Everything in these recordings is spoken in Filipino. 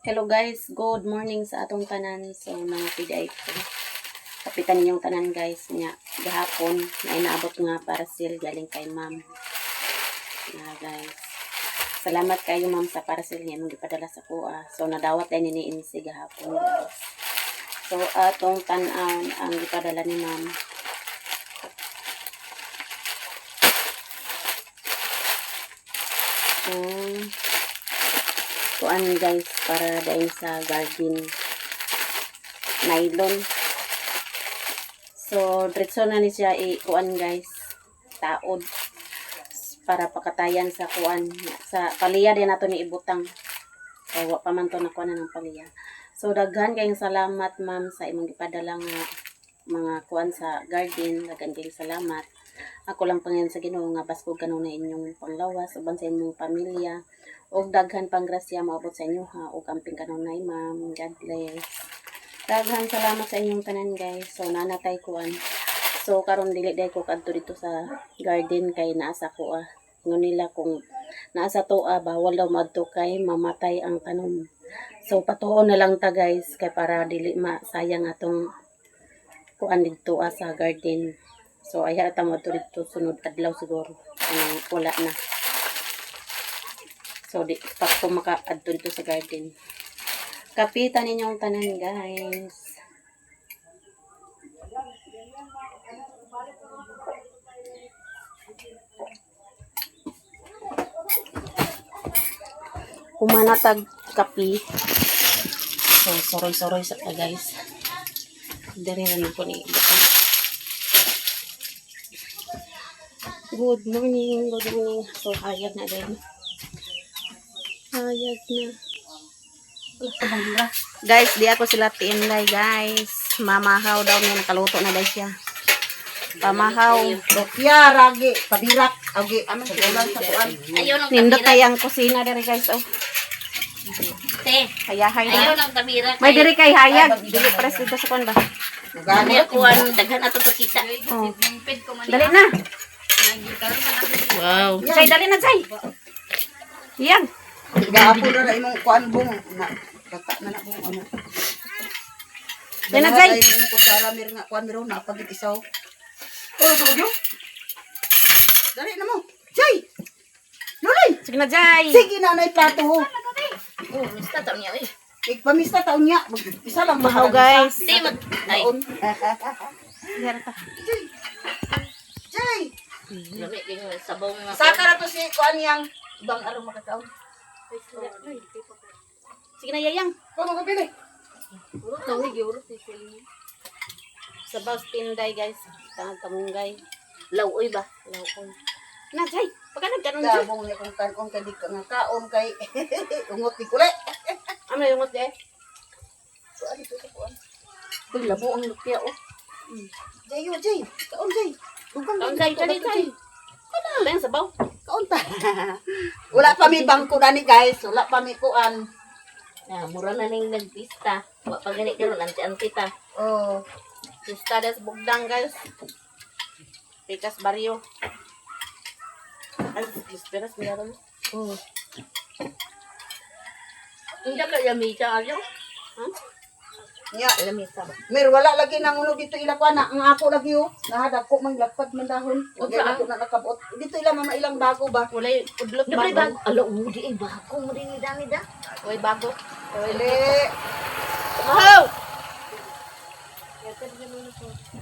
Hello guys, good morning sa atong tanan. So mga piday ko. Kapitan ninyong tanan guys nya gahapon na inaabot nga parcel galing kay ma'am. Na guys. Salamat kayo ma'am sa parcel niya mong gipadala sa kuha. So nadawat ay niniin si gahapon guys. So atong tan-aw ang gipadala ni ma'am. Kuan guys para dahil sa garden nylon. So diretso na ni siya kuan guys taod para pakatayan sa kuan sa paliya din nato ni ibutang kay wa pa man to nakuha na ng paliya. So daghan kayong salamat ma'am sa imong gipadala nga mga kuan sa garden. Daghan kayong salamat. Ako lang pangayon sa Ginoo nga baskog kanunay inyong panglawas uban sa inyong pamilya. Og daghan pang grasya maabot sa inyo ha og amping kanunay ma'am. God bless. Daghan salamat sa inyong tanan guys. So nanatay kuan. So karon dili day ko kadto dito sa garden kay naa sa kuha. Ngon nila kung naa sa tuwa bawal daw madto kay mamatay ang tanom. So patuon na lang ta guys kay para dili masayang atong kuan dito sa garden. So aya ta mo dito sunod adlaw siguro. Wala na. So, di pa ko maka-adto dito sa garden. Kapitan ninyong tanan, guys. Kumanatag kapi. So, soroy-soroy sa ta, guys. Dari rin ako ni Good morning, good morning. So, hayag na din. Hayag na. Guys, di ako sila tinlay, guys. Mamahaw daw niya. Nakaluto na guys siya. Pamahaw. Dokya, ragi, padirak. Okay, aman sila sa kuan. Nindot kayang kusina diri guys. Oh. Te, Hayahay ayaw na. lang tabira. May diri kay hayag. Dili pres dito sa kuan ba? Gani Ano kuan daghan ato pakita. Oh. Dali na. Wow. Say, dali na, Say. Yan. Gaapo na imong kuan bung na kata na na bung ano. Dali na, Say. Ay mo kutsara mir nga kuan miro na pagit isaw. Oh, suyo. Dali na mo. Jay. Nuloy. Sige na, Jay. Sige na nay plato ho. Oh, mista taon niya eh. Igpamista taon niya. Isa lang Mahaw, guys. Te mag ay. Dira ta. Jay. Lami kay sabaw nga. Saka ra to si kuan yang ibang araw makataon. Sige na, Yayang. Ko mo pili. Urot na wi giurot ni Celine. Sa baus tinday, guys. Tangan kamunggay. Lawoy ba? Laukon. Na, Jay. Pagka nagkaroon, Jay. Dabong ni kung kanon kay di ka nga kaon kay ungot ni kule. Ano yung ngot, Jay? So ali to sa kuan. Uy, labo ang lupya oh. Jay, yo, Jay. Kaon, Jay. Dugang Kaon, Jay. Dali, Jay. Ano yung sabaw? kaon ta. Wala pa mi bangko dani, guys. Wala pa mi kuan. Ah, mura na ning nagpista. Wa pa gani karon anti-anti ta. Oh. Pista des Bugdang, guys. Pikas Barrio. Ay, esperas, meron. Oh. Hindi ka yamita ayo. Huh? Nya, Lamisa ba? mir wala lagi nang uno dito ila kuan na ang ako lagi yo. Nahadag ko man lapad man dahon. O, Ug saan? ako na nakabot. Dito ila mama ilang bago ba? Walay udlot Dapat bago. ba? Alo, di ay bako mo din ni dami da. Walay bago. Dili. Mahaw!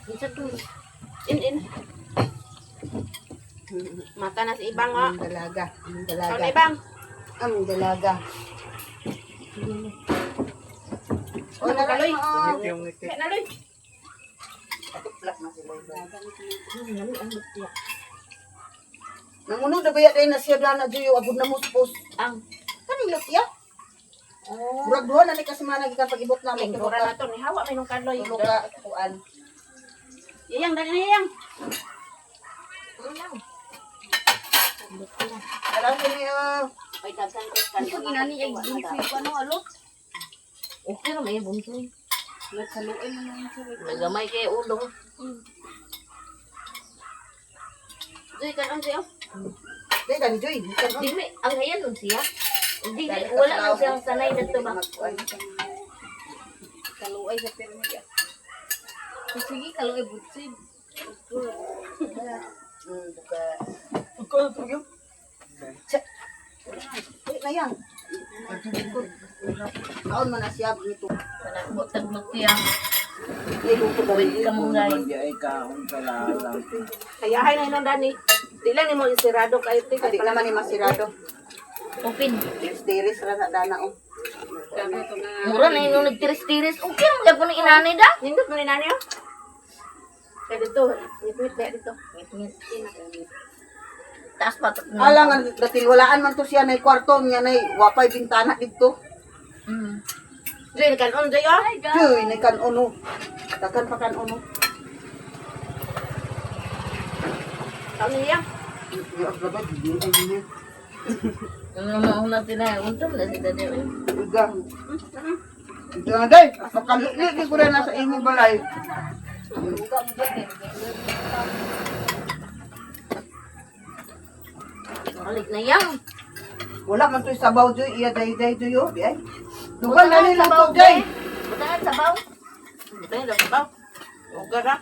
Minsan to. In. Mata na si Ibang, oh. Ang dalaga. Ang Ikaw dalaga. na Ibang. Ang dalaga. O na Kaloy. lang. Kaya na, Loy. Plak na sila. Nami ang lupya. Nanguno na baya day na siya na juyo agud na muspos. Ang Kaning lutya. oh. Murag duha na ni kasi man gikan pag-ibot namin. Lingkura na to. Ni hawa may nung Kaloy. Tulo ka kuan. Yayang, dali na Yayang. Alam ko niyo. Ay, daghan ko Kaloy. Inani ay bunsoy pa no alo. Okay na may bunsoy. Nagsaluin mo naman siya. Nagamay kay ulo. Joy, kanon siya. Day dani joy. Di may ang hayan nun siya. Hindi, wala na siyang sanay na ito ba? Kaluay sa pirmida. Sige, kaluoy butsid. Ikaw na tuyo. Na yan. Kaon man na siya nito. Panakbot ang magtiyang. Niluto ka rin. Wait ka mong guys. Kayahay na yun, Dani. Di lang ni mo isirado kayo. Adi naman ni masirado. Open. Tiris-tiris ra na dana o. Mura na yung nagtiris-tiris. Okay, ang gagawin ng inanay da. Nindot mo ni Nani, oh. Kaya dito, ngit-ngit kaya dito. Taas pa. Alang nga datilwalaan man to siya na kwarto niya na wapay bintana dito. Diyan, kanon, Joy, oh. Joy, na kan uno. Takan pa kan uno. Kanon niya. Ano mo natin na. Untung na si Dade. Ugang. Ito nga day, makalukli ko rin nasa imo balay. Balik na yan. Wala man to sabaw Joy, iya day Joy yo, di ay. Dugan na nila to Joy. Butangan sabaw. Ito yung dapat. Uga na.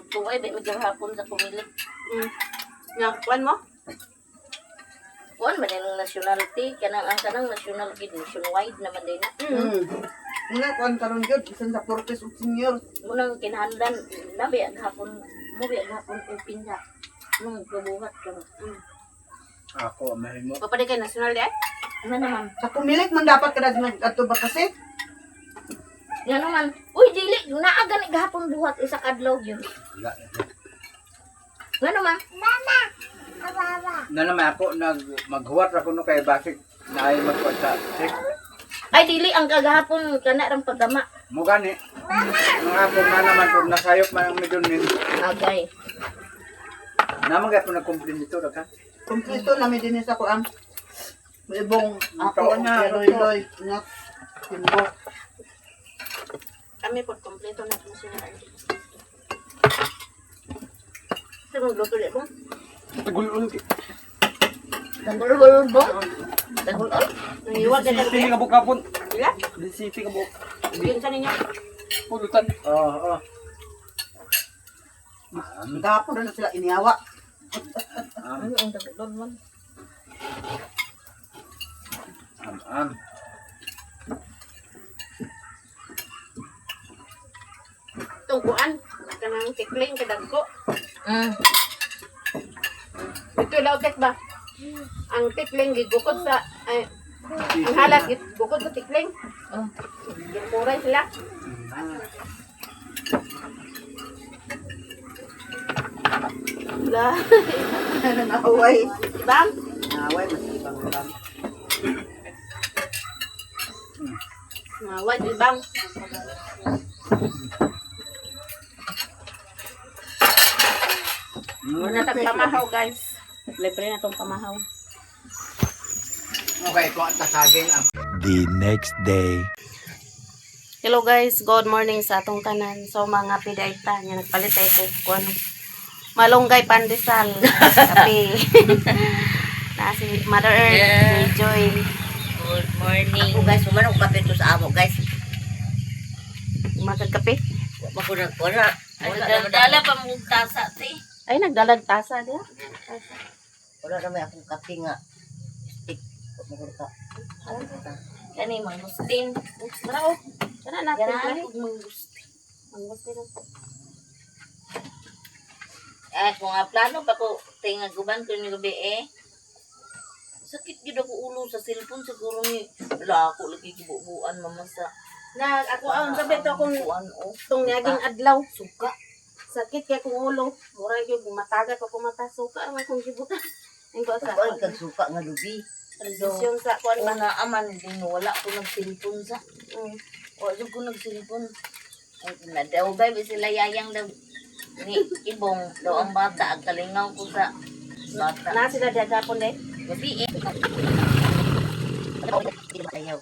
Tuway, di mo hapon sa kumilit. Nga, kuhan mo? Kuan man yung nationality, kanang ang kanang national kid, nationwide naman din na. Nga kuan karon jud bisan sa Portes ug senior. Munang kinahanglan, nabi ang hapon, mo ang hapon open na. Nung gabuhat ka. Ako, mahimo. Papaday kayo national di ay? Ano naman? Sa pumilik man dapat kada nag-adto ba kasi? Yan naman. Uy, dili, naaga ni gahapon buhat isa kadlaw yun. Wala. Nga naman. Na naman ako, maghuwat ako no kay Basik na ay magkuhat sa check. Ay, dili, ang kagahapon kana rang pagama. Mo gani. Mga ako na naman kung nasayop man ang medyo nin. Agay. Naman kaya ako nag-complain dito, ka? Kompleto na mi dinhi sa kuan. Ibong ako Ikaw na na, loy nga timbo. Kami po, kompleto na national. Ito mong luto di mo? Tagulol. Tagulol ba? Tagulol? Nangiwag ka Disipi na. ka bukapon. Ila? Disipi ka buk. Yun sa ninyo. Pulutan. Oo, oo. Gapon na sila iniawa. Ano ang tagulol man? Am. Itong kuhan. Kanang tikling, kadagko. Ito lautek ba? Ang tikling, gigukod sa... Ay, ang halat, gigukod sa tikling. Gipuray sila. Wala. Naway. Bang? Naway mas ibang bang. Mawad, ibang. Muna tag pamahaw, guys. Libre na tong pamahaw. Okay, ko at saging am. The next day. Hello guys, good morning sa atong tanan. So mga pidaita nya nagpalit ay ko ano. Malunggay pandesal, kape. Na si Mother Earth, Joy. Good morning. Ako guys, umanong kape to sa amo guys. Magkakape. Makunag ko na. Dala pa mong tasa, te. Ay nagdalag tasa dia. Wala naman akong kape nga. Stick. Makunag ka. Kani, mangustin. Tara oh. Tara na. Ganaan Tara. kong mangustin. Mangustin. At mga plano pa ko, tingag guban ko ni gabi eh. Sakit gid ako ulo sa cellphone siguro ni wala ako lagi gibubuan mamasa. Na ako ang sabi to kung Buuan o tong naging adlaw. suka. Sakit kay kung ulo. Mura gyud mataga ko kumata suka man kung gibutan. Ang ko sa Ay kag suka nga lubi. tradisyon sa kuan ba. Wala aman din wala ko nag cellphone sa. Mm. Wala ko nag cellphone. Ay na daw ba sila yayang daw ni ibong daw ang bata ag kalingaw ko sa bata. Na sila dagapon de. Gabi eh. Ayaw.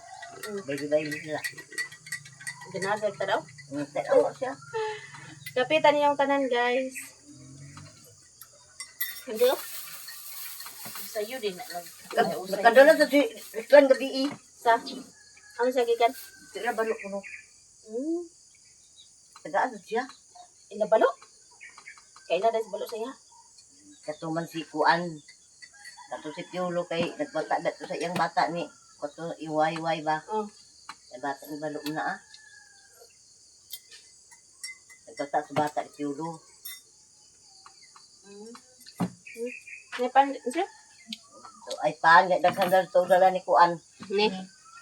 Baby sila. Ginagay ta daw. Pero siya. Kapitan niyong tanan, guys. Hindi oh. Sa'yo din na usay. Kadala sa si Islan gabi Sa, ano siya gikan? Sira balo ko no. Tagaan sa siya. Inabalo? Kailan na balo siya? Katuman si Kuan. Kato si Piolo kay nagbata dato sa iyang bata ni. Kato iway-way ba? Oh. Ay bata ni balo na ah. Nagbata sa bata ni Piolo. Nepan siya? So ay paan nga daghan to dala ni Kuan. Ni.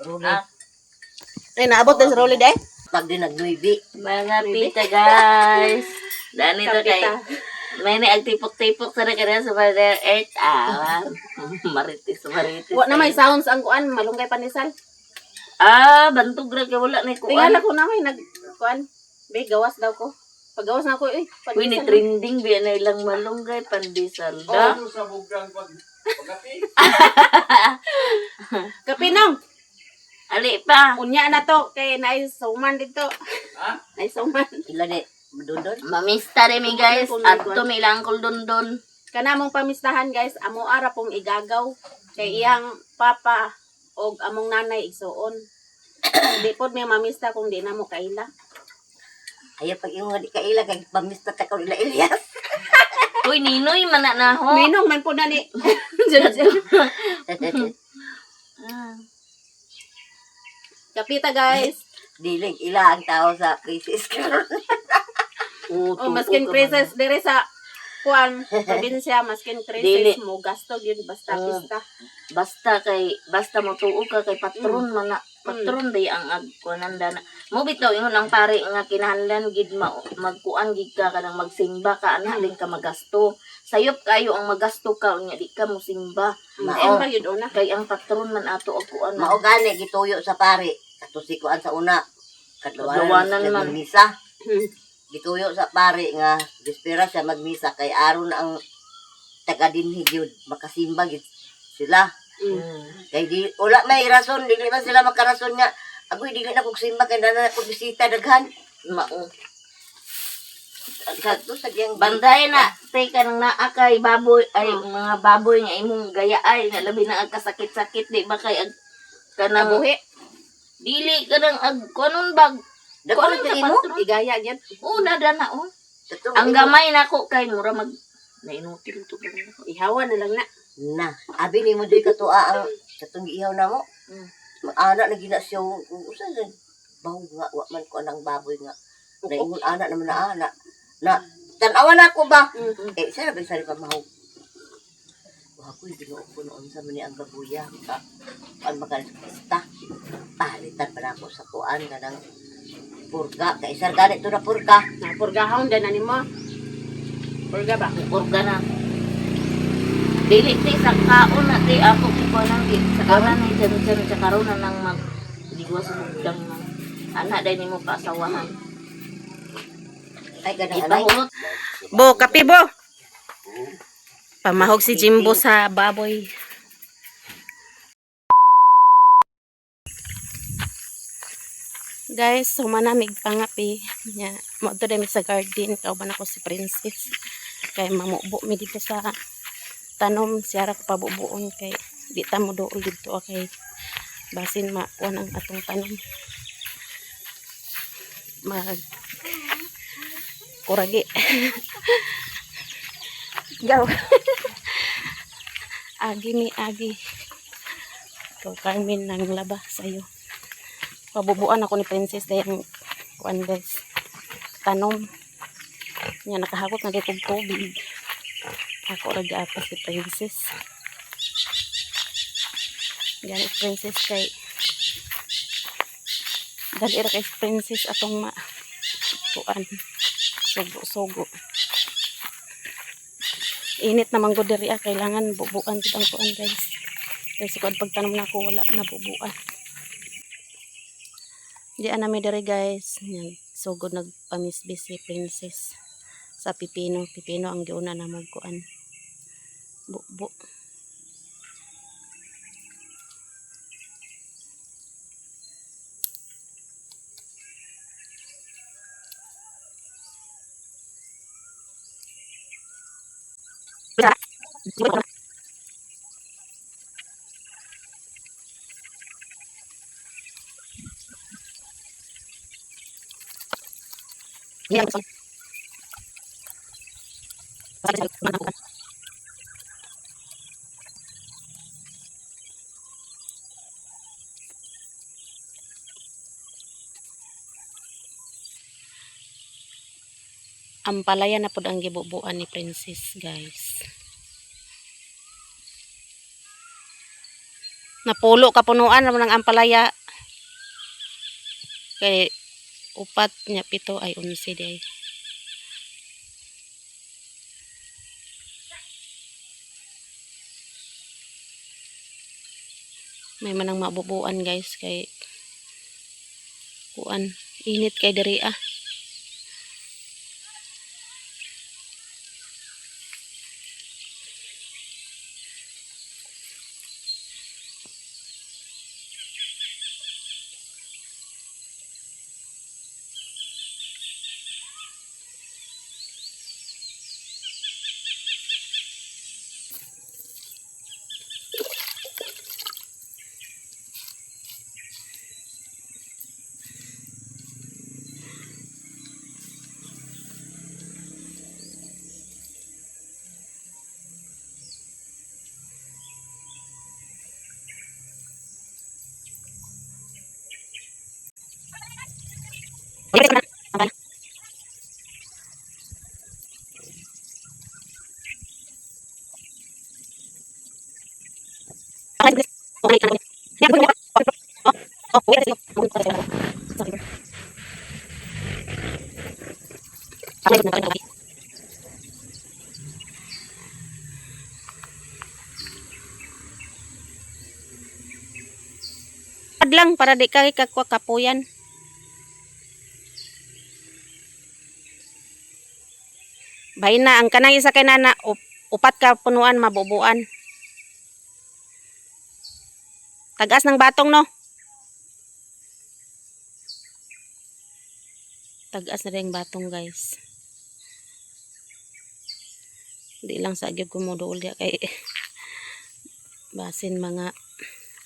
Ruli. Ay, naabot din sa Rolly day? Pag din nagnuibi. Mga pita guys. Dani to kay Kapita. may ni agtipok-tipok sa kanya sa Mother Earth. Maritis. Wa na may sounds ang kuan, malunggay panisal. Bantog ra kay wala na Tingala kuan. ko na may kuan. Be, gawas daw ko. Pag gawas na ako, Uy, ni trending biya na ilang malunggay pandesal da. Oh, sa bugang pagapi. Kapinong, Ali pa. unya na to, kay naay suman dito. Ha? Naay suman. Ila ni Dundon. Mamista rin mi guys. At mi lang kuldundon. Kanamong pamistahan guys, amo ara pong igagaw. Kay iyang papa og among nanay igsuon. Di pod may mamista kung di na mo kaila. Ayaw pag yung di kaila kay pamista ta ko ila Elias. Uy, Ninoy, mana na ho. Minong man po na ni. Kapita guys. Dilig ila ang tao sa krisis karon. Oh, maskin crisis dire sa kuan probinsya, maskin Dili. crisis mo gasto gyud basta Oh. pista. Basta mo tuo ka kay patron man na. Patron day ang agkuananda na. Mo bitaw ingon ang pare nga kinahanglan gid magkuan gid ka kanang magsimba ka ana din ka magasto. Sayop kayo ang magasto ka unya di ka mo simba. Maen ba yun una? Kay ang patron man ato og kuan. Mao gani gituyo sa pare. Kato si Kuan sa una. Kadlawanan man. Magmisa. Hmm. Gituyo sa pare nga bispera siya magmisa kay aron ang taga dinhi gyud makasimba gyud sila. Kay di wala may rason dili man sila makarason nga agoy dili na kog simba kay dana ko bisita daghan. Mao. Kadto sa diyang Banday na, tay ka nang naa kay baboy, ay mga baboy nga imong gaya ay nga labi na ang kasakit-sakit di ba kay kanang Kabuhi. dili kanang kunon bag. dako Kuan na sa imo. patron. Igaya gyud. Dada na oh. Ang gamay nako kay mura mag nainutil to gamay nako. Ihawa na lang na. na abi nimo di katua ang katong ihaw na mo. Ana na gina siya usa na bawo nga wa man ko anang baboy nga. Naingon ana naman na ana. Na tan-awan ako ba? Sa na sa pa mahog. Wa ko Ginoo ko noon sa man ang gabuya ka. Ang makalista. Palitan pa na ako sa kuan kanang purga kay sir ganit to na purga. Na purgahon din ani mo. Purga ba? Orga na. Dili ti sa kaon na ti ako ko nang sa karon ni jan sa karon na nang mag digwa sa mugdang na. Ana dai nimo paasawahan. Ay ganang anay. Ipahungot Bo, kape bo. Pamahog si Jimbo sa baboy. Guys, sumanamig pangapi. Nya, mo to demi sa garden. Kauban ako si Princess. Kay mamubo mi dito sa tanom. Siyara ko pabubuon kay di ta mo dool dito kay basin makuan ang atong tanom. Mag kuragi. Gaw. Agi mi agi. Ikaw Carmen nang laba sa'yo. Pabubuan ako ni Princess dahil kuan guys. Tanom. Nya nakahakot na dito tubig. Ako ragi apa si Princess. Yan Princess kay dali ra kay Princess atong kuan. Sugo-sugo. Init naman ko diri kailangan bubuan gid ang kuan guys. Kasi kung pagtanom na ako wala na bubuan. Diyan namin diri guys. Yan. Sugod nagpamisbis si Princess sa pipino. Pipino ang giuna na magkuan. Bubo. Ampalaya na pod ang gibubuan ni Princess, guys. Napulo kapunuan naman ang ampalaya. Kay upat nya pito ay 11 day. May manang mabubuan, guys, kay kuan init kay diri ah. Lang para di kay kapuyan. Bahay na ang kanang isa kay nana upat ka punuan mabubuan. Tagas ng batong no. Tagas na rin batong, guys. Di lang sa gyud ko mo duol dia kay basin mga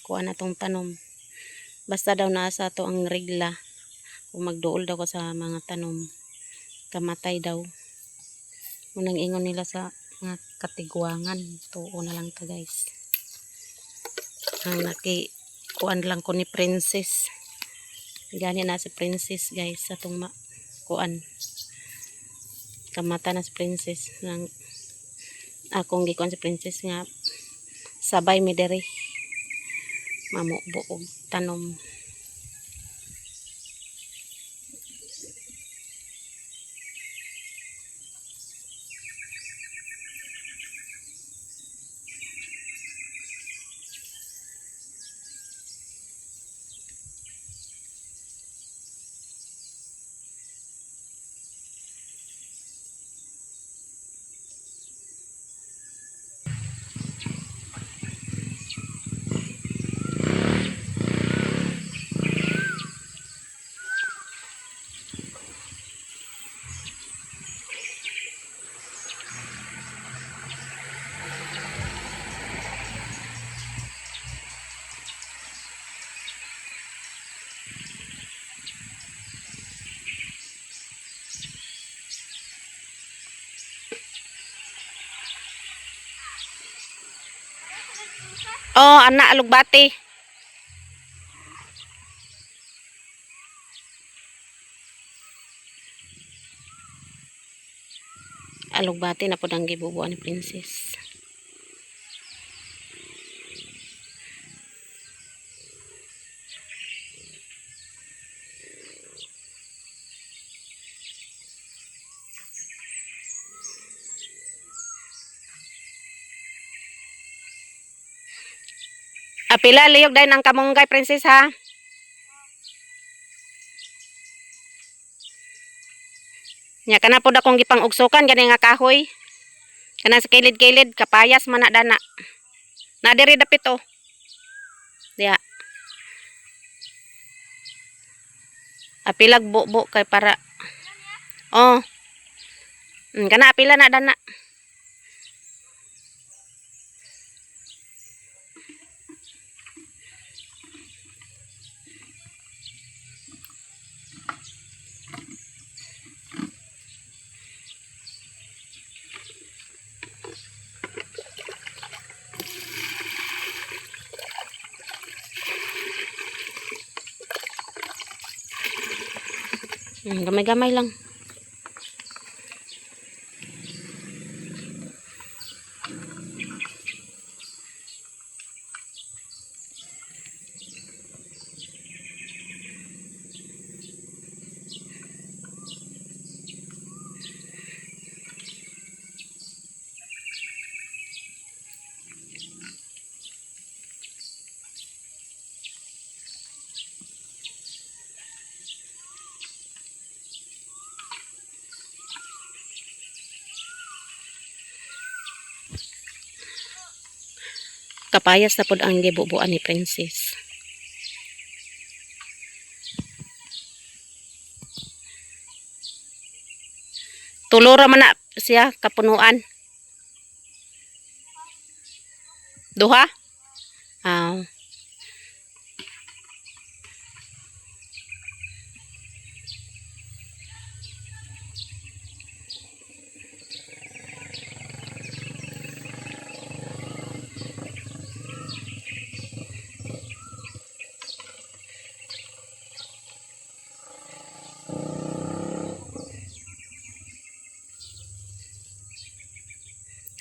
kuan natong tanom. Basta daw nasa to ang regla. Kung magduol daw ko sa mga tanom, kamatay daw. Munang ingon nila sa mga katigwangan. Tuo na lang ta, guys. Ang kuan lang ko ni Princess. Gani na si Princess, guys, sa tong kuan. Kamata na si Princess nang akong gikuan si Princess nga sabay mi diri mamubo og tanom. Oh, anak alugbati. Alugbati na pod ang gibubuan ni Princess. Apila liyog dahil ang kamunggay, Princess, ha? Nya kana pod akong gipang ugsukan gani nga kahoy. Kana sa kilid-kilid kapayas man na dana. Na diri dapit oh. Diha. Apilag bubo kay para. Oh. Kana apila na dana. Gamay-gamay lang. Kapayas na pod ang gibubuan ni Princess. Tulora man na siya kapunuan. Duha? Ah.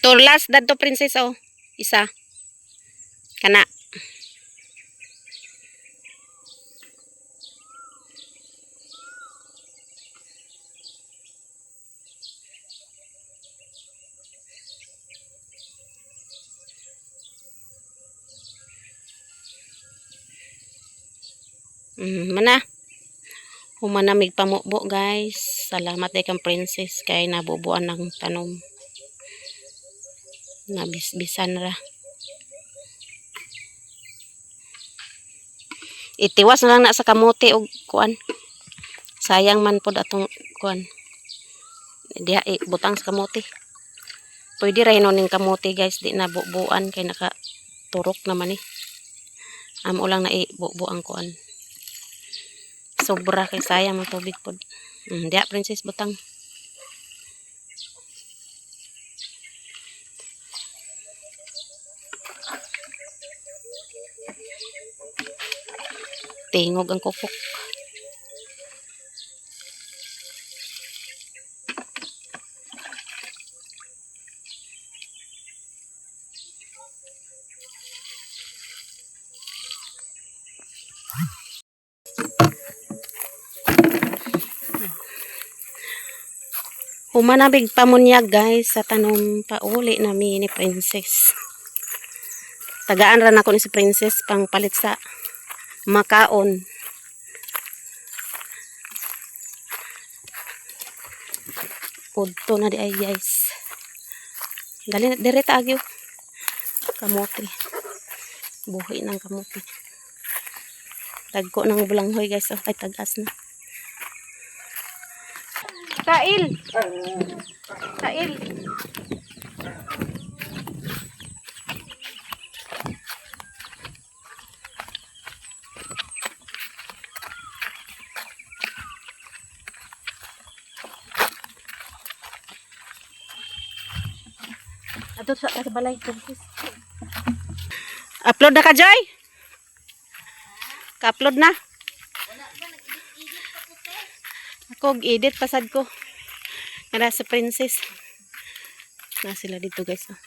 Turlas dadto Princess oh. Isa. Kana. Mana. Humanamig pamubo guys. Salamat day kang Princess kay nabubuan ng tanom. Nabisbisan ra. Itiwas na lang na sa kamote og kuan. Sayang man pod atong kuan. Diha butang sa kamote. Pwede ra hinuning kamote guys, di na bubuan kay nakaturok naman eh. Amo lang na ibubo ang kuan. Sobra kay sayang ang tubig pod. Diha Princess butang. Tingog ang kukok. Humanabig pamunyag guys sa tanom pauli nami ni Princess. Tagaan ra nako ni si Princess pang palit sa makaon. Udto na di ay guys. Dali na direta agyo. Kamote. Buhi ng kamote. Tagko ng bulanghoy guys. Oh, ay tagas na. Kail. Kail. Ato sa balay Princess. Upload na ka Joy? Ka-upload na? Ako edit pasad ko. Nara sa Princess. Na sila dito guys. Oh.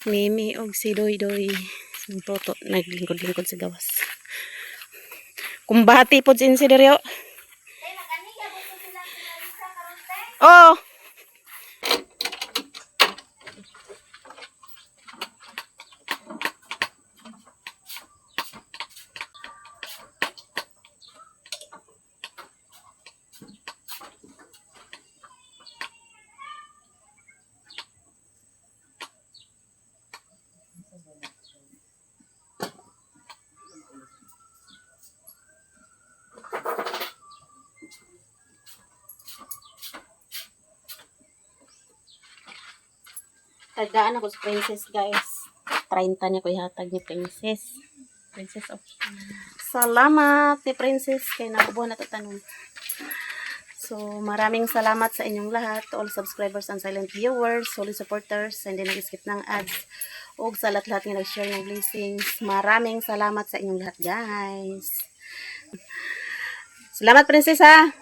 Mimi og si Doy Doy. Sing toto naglingkod-lingkod sa gawas. Kumbati pod sin si Dario. Oh. Tagaan ako sa Princess guys. 30 niya ko ihatag ni Princess. Princess oh. Salamat ni Princess kay nakubuhan na ito tanong. So maraming salamat sa inyong lahat, to all subscribers and silent viewers, solid supporters, and hindi nag-skip ng ads. O sa lahat-lahat nga nag-share ng blessings. Maraming salamat sa inyong lahat guys. Salamat Princess ha.